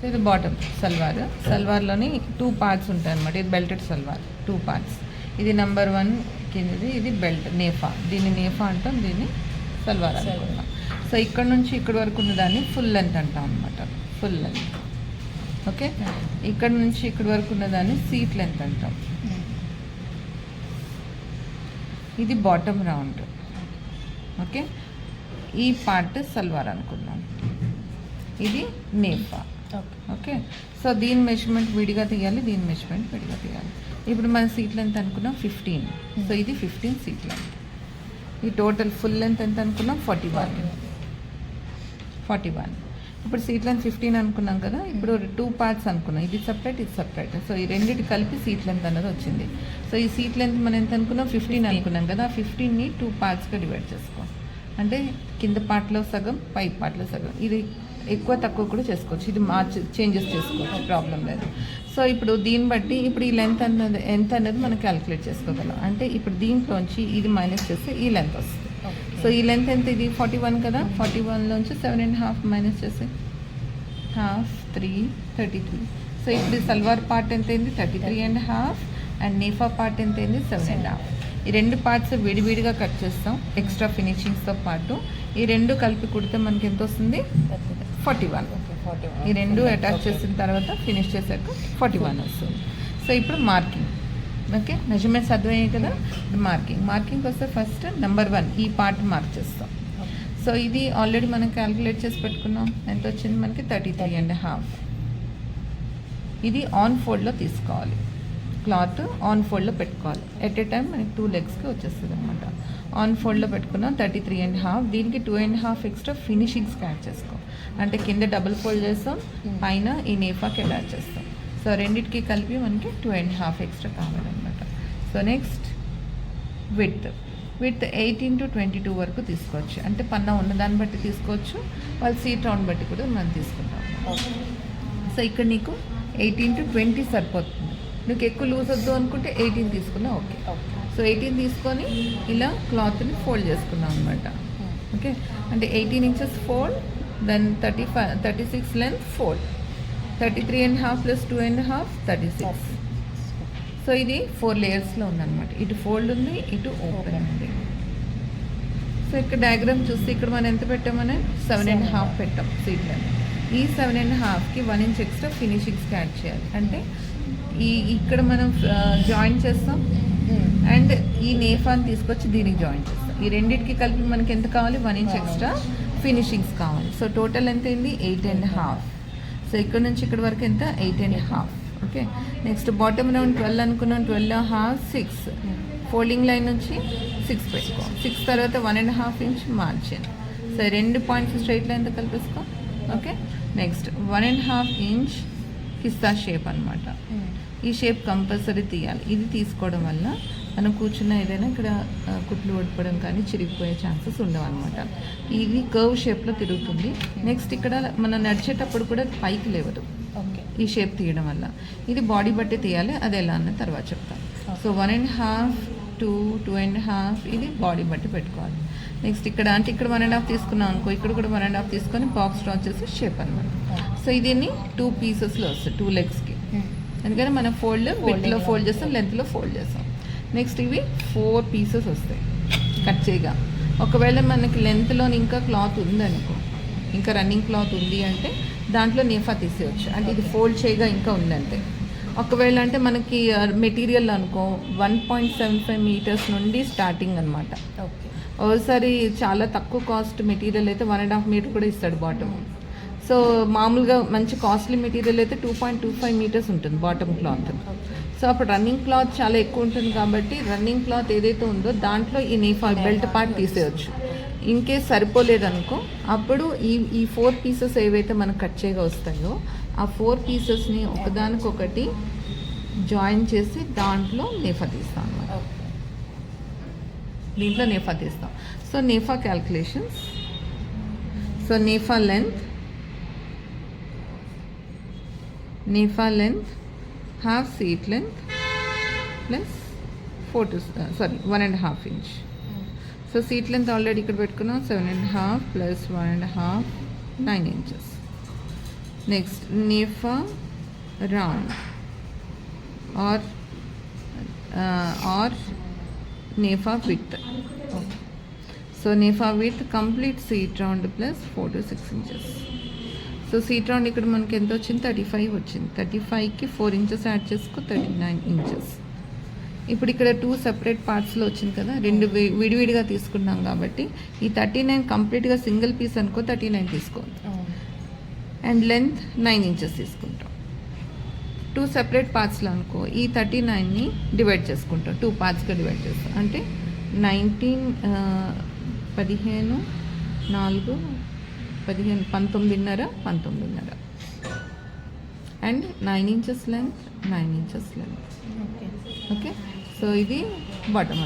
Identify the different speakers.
Speaker 1: ఇది bottom సల్వార్లోని 2 parts ఉంటాయి అనమాట. ఇది బెల్టెడ్ సల్వార్ 2 పార్ట్స్. ఇది నెంబర్ 1 కిందది, ఇది బెల్ట్ నేఫా. దీన్ని నేఫా అంటాం, దీన్ని సల్వార్ అనుకుంటాం. సో ఇక్కడ నుంచి ఇక్కడ వరకు ఉన్న దాన్ని ఫుల్ లెంత్ అంటాం అనమాట. Full length. ఓకే, ఇక్కడ నుంచి ఇక్కడ వరకు ఉన్న దాన్ని సీట్ లెంత్ అంటాం. ఇది బాటమ్ రౌండ్. ఓకే, ఈ పార్ట్ సల్వార్ అనుకున్నాం. ఇది నేఫా. ఓకే, సో దీని మెజర్మెంట్ విడిగా తీయాలి, దీని మెజర్మెంట్ విడిగా తీయాలి. ఇప్పుడు మన సీట్ లెంత్ అనుకున్నాం 15. సో ఇది 15 సీట్ లెంత్. ఈ టోటల్ ఫుల్ లెంత్ ఎంత అనుకున్నాం 41. ఇప్పుడు సీట్ లెంత్ 15 అనుకున్నాం కదా. ఇప్పుడు 2 పార్ట్స్ అనుకున్నాం, ఇది సపరేట్, ఇది సపరేట్. సో ఈ రెండింటి కలిపి సీట్ లెంత్ అన్నది వచ్చింది. సో ఈ సీట్ లెంత్ మనం ఎంత అనుకున్నాం 15 అనుకున్నాం కదా. 15ని 2 పార్ట్స్గా డివైడ్ చేసుకో. అంటే కింద పార్ట్లో సగం, పై పార్ట్లో సగం. ఇది ఎక్కువ తక్కువ కూడా చేసుకోవచ్చు, ఇది చేంజెస్ చేసుకోవచ్చు, ప్రాబ్లం లేదు. సో ఇప్పుడు దీన్ని బట్టి ఇప్పుడు ఈ లెంత్ అన్నది ఎంత అనేది మనం క్యాలిక్యులేట్ చేసుకోగలం. అంటే ఇప్పుడు దీంట్లోంచి ఇది మైనస్ చేస్తే ఈ లెంత్ వస్తుంది. సో ఈ లెంత్ ఎంత, ఇది 41 కదా. 41లోంచి 7.5 మైనస్ చేస్తే 3 33. సో ఇప్పుడు సల్వార్ పార్ట్ ఎంత అయింది 33.5 అండ్ నేఫా పార్ట్ ఎంత అయింది 7.5. ఈ 2 పార్ట్స్ విడివిడిగా కట్ చేస్తాం ఎక్స్ట్రా ఫినిషింగ్స్తో పాటు. ఈ 2 కలిపి కుడితే మనకి ఎంత వస్తుంది 41. ఈ 2 అటాచ్ చేసిన తర్వాత ఫినిష్ చేశాక 41 వస్తుంది. సో ఇప్పుడు మార్కింగ్. ఓకే, మెజర్మెంట్స్ అర్థమయ్యాయి కదా. మార్కింగ్ వస్తే ఫస్ట్ నెంబర్ 1 ఈ పార్ట్ మార్క్ చేస్తాం. సో ఇది ఆల్రెడీ మనం క్యాలిక్యులేట్ చేసి పెట్టుకున్నాం. ఎంత వచ్చింది మనకి 33.5. ఇది ఆన్ ఫోల్డ్లో తీసుకోవాలి, క్లాత్ ఆన్ ఫోల్డ్లో పెట్టుకోవాలి. ఎట్ ఏ టైం మనకి 2 లెగ్స్కి వచ్చేస్తుంది అనమాట. ఆన్ ఫోల్డ్లో పెట్టుకున్నాం 33.5. దీనికి 2.5 ఎక్స్ట్రా ఫినిషింగ్స్కి యాడ్ చేసుకో. అంటే కింద డబుల్ ఫోల్డ్ చేస్తాం, పైన ఈ నేఫాకి అటాచ్ చేస్తాం. సో రెండింటికి కలిపి మనకి 2.5 ఎక్స్ట్రా కావాలన్నమాట. సో నెక్స్ట్ విడ్త్ 18 to 22 వరకు తీసుకోవచ్చు. అంటే పన్నా ఉన్నదాన్ని బట్టి తీసుకోవచ్చు, వాళ్ళ సీట్ రౌండ్ బట్టి కూడా మనం తీసుకుంటాం. సో ఇక్కడ నీకు 18 to 20 సరిపోతుంది. నీకు ఎక్కువ లూజ్ వద్దు అనుకుంటే 18 తీసుకున్నా ఓకే. సో 18 తీసుకొని ఇలా క్లాత్ని ఫోల్డ్ చేసుకున్నాం అనమాట. ఓకే, అంటే 18 inches fold, then 36 length fold, 33.5 plus 2.5 36. So ఇది 4 లేయర్స్లో ఉందన్నమాట. ఇటు ఫోల్డ్ ఉంది, ఇటు ఓపెన్ ఉంది. సో ఇక్కడ డయాగ్రామ్ చూస్తే ఇక్కడ మనం ఎంత పెట్టామని 7.5 పెట్టాం సీట్ లెంత్. ఈ 7.5కి 1 ఇంచ్ ఎక్స్ట్రా ఫినిషింగ్స్కి యాడ్ చేయాలి. అంటే ఇక్కడ మనం జాయిన్ చేస్తాం అండ్ ఈ నేఫాన్ని తీసుకొచ్చి దీనికి జాయిన్ చేస్తాం. ఈ రెండింటికి కలిపి మనకి ఎంత కావాలి 1 ఇంచ్ ఎక్స్ట్రా ఫినిషింగ్స్ కావాలి. సో టోటల్ ఎంత అయింది 8.5. సో ఇక్కడ నుంచి ఇక్కడ వరకు ఎంత 8.5. ఓకే, నెక్స్ట్ బాటమ్ రౌండ్ 12 అనుకున్నాం, 12.5 6. ఫోల్డింగ్ లైన్ నుంచి 6 పెట్టుకో. 6 తర్వాత 1.5 inch margin. So 2 points straight లైన్తో కలిపేసుకో. ఓకే, నెక్స్ట్ 1.5 ఇంచ్ కిస్తా షేప్ అనమాట. ఈ షేప్ కంపల్సరీ తీయాలి. ఇది తీసుకోవడం వల్ల మనం కూర్చున్న ఏదైనా ఇక్కడ కుట్లు ఓడిపోవడం కానీ చిరిగిపోయే ఛాన్సెస్ ఉండవు అనమాట. ఇది కర్వ్ షేప్లో తిరుగుతుంది. నెక్స్ట్ ఇక్కడ మనం నడిచేటప్పుడు కూడా పైకి లేవదు ఈ షేప్ తీయడం వల్ల. ఇది బాడీ బట్టి తీయాలి, అది ఎలా అన్న తర్వాత చెప్తాను. సో 1.5 to 2.5 ఇది బాడీ బట్టి పెట్టుకోవాలి. నెక్స్ట్ ఇక్కడ అంటే ఇక్కడ 1.5 తీసుకున్నాం అనుకో, ఇక్కడ కూడా 1.5 తీసుకొని బాక్స్ డ్రా చేసి షేప్ అనమాట. సో దీన్ని 2 పీసెస్లో వస్తుంది 2 లెగ్స్కి. అందుకని మనం విడ్త్లో ఫోల్డ్ చేస్తాం, లెంత్లో ఫోల్డ్ చేస్తాం. నెక్స్ట్ ఇవి 4 పీసెస్ వస్తాయి కట్ చేయగా. ఒకవేళ మనకి లెంత్లో ఇంకా క్లాత్ ఉందనుకో, ఇంకా రన్నింగ్ క్లాత్ ఉంది అంటే దాంట్లో నేఫా తీసేయచ్చు. అంటే ఇది ఫోల్డ్ చేయగా ఇంకా ఉందంటే. ఒకవేళ అంటే మనకి మెటీరియల్ అనుకో 1.75 మీటర్స్ నుండి స్టార్టింగ్ అనమాట. ఒకసారి చాలా తక్కువ కాస్ట్ మెటీరియల్ అయితే 1.5 మీటర్ కూడా ఇస్తాడు బాటమ్. సో మామూలుగా మంచి కాస్ట్లీ మెటీరియల్ అయితే 2.25 మీటర్స్ ఉంటుంది బాటమ్ క్లాత్. సో అప్పుడు రన్నింగ్ క్లాత్ చాలా ఎక్కువ ఉంటుంది కాబట్టి రన్నింగ్ క్లాత్ ఏదైతే ఉందో దాంట్లో ఈ నేఫా బెల్ట్ పార్ట్ తీసేయచ్చు. ఇన్ కేస్ సరిపోలేదనుకో అప్పుడు ఈ 4 పీసెస్ ఏవైతే మనకు కట్ చేయగా వస్తాయో ఆ 4 పీసెస్ని ఒకదానికొకటి జాయిన్ చేసి దాంట్లో నేఫా తీస్తాం అన్నమాట. దీంట్లో నేఫా తీస్తాం. సో నేఫా క్యాల్కులేషన్స్. సో నేఫా length half seat length plus 1.5 inch. So seat length already ఇక్కడ పెట్టుకున్నాం 7.5 plus 1.5 9 inches. నెక్స్ట్ నేఫా రౌండ్ ఆర్ నేఫా విత్. సో నేఫా width complete seat round plus 4 to 6 inches. So seat round ఇక్కడ మనకి ఎంత వచ్చింది, 35 వచ్చింది. 35కి 4 inches యాడ్ చేసుకో, 39 inches. ఇప్పుడు ఇక్కడ 2 సెపరేట్ పార్ట్స్లో వచ్చింది కదా, 2 విడివిడిగా తీసుకున్నాం కాబట్టి ఈ 39 కంప్లీట్గా సింగిల్ పీస్ అనుకో 39 తీసుకోవాలి. అండ్ లెంత్ 9 inches తీసుకుంటాం. 2 సెపరేట్ పార్ట్స్లో అనుకో ఈ 39ని డివైడ్ చేసుకుంటాం, 2 పార్ట్స్గా డివైడ్ చేస్తాం. అంటే 19 19.5 and 9 inches length, 9 inches length. Okay, so ఇది బాటమ్.